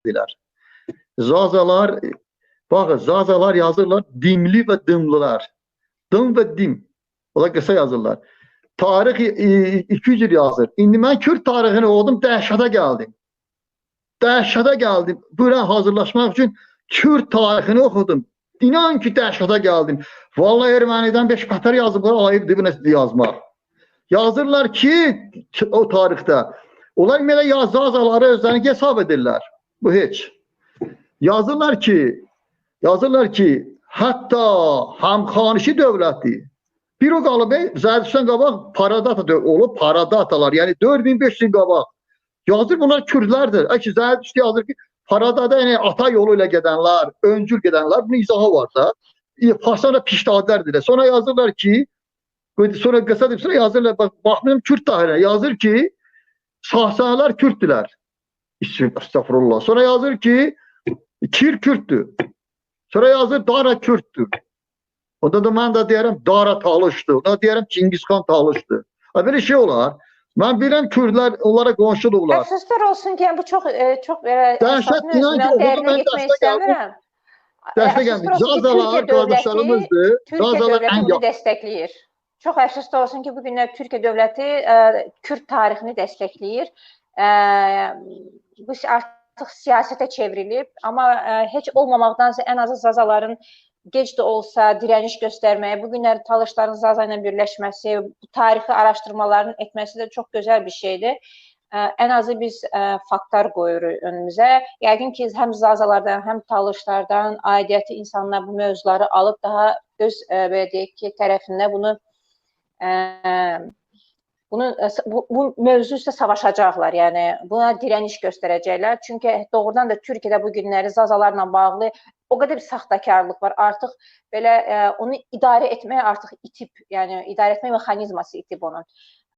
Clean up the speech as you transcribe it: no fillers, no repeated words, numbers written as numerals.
edilər. Zazalar, baxın, zazalar yazırlar dimli və dımlılar. Dım və dim. Ola qısa yazırlar. Tarix 200 il yazır. İndi mən Kürt tarixini oxudum, dəhşətə gəldim. Dəhşətə gəldim. Bura hazırlaşmaq üçün Kürt tarixini oxudum. İnan ki, dəhşətə gəldim. Vallahi Ermənidən 5 qatar yazıblar, ayıb dibinə yazmaq. Yazırlar ki, o tarixdə, onlar belə zazaları özlərini hesab edirlər. Bu heç. Yazırlar ki, hətta Həmxanişi dövləti, bir o qalıb, Zərdüştdən qabaq Paradata olub, Paradatalar, yəni 4500 il qabaq. Yazır bunlar Kürdlərdir. Əki Zərdüşt yazır ki, Paradada yəni ata yolu ilə gedənlər, öncül gedənlər, bunun izahı varsa, Farsana piştadlərdir. Sonra yazırlar ki, sonra qısa deyib, sonra yazırlar, baxmayım Kürt dahirinə, yazır ki, Sahsanalar Kürtdülər. Estağfurullah. Sonra yazır ki, Kir Kürtdür. Sonra yazır Dara Kürtdür. Onda da mən də deyərəm Dara Talışdır. Onda deyərəm Çingizxan Talışdır. Belə şey olar. Mən bilirəm Kürdlər onlara qonşudurlar. Əfsuslar olsun ki, bu çox dəhşət, inan ki, oxuda mən dəstə gəldim. Dəstə gəldim. Zazalar qardaşlarımızdır. Türkiyə dövləti bunu dəstəkləyir. Çox əfsuslar olsun ki, bu günlər Türkiyə dövləti Kürd tarixini dəstəkləyir. Bu artıq siyasətə çevrilib. Amma heç olmamaqdansa ən azı Zazaların gec də olsa dirəniş göstərməyə, bu günlər Talışların Zaza ilə birləşməsi, bu tarixi araşdırmaların etməsi də çox gözəl bir şeydir. Ən azı biz faktlar qoyuruq önümüzə. Yəqin ki, həm Zazalardan, həm Talışlardan aidiyyəti insanlar bu mövzuları alıb daha öz, belə deyək ki, tərəfində bu mövzu üstə savaşacaqlar, yəni buna dirəniş göstərəcəklər. Çünki doğrudan da Türkiyədə bu günləri Zazalarla bağlı o qədər bir saxtakarlıq var. Artıq belə onu idarə etməyə artıq itib, yəni idarə etmə mexanizması itib onun.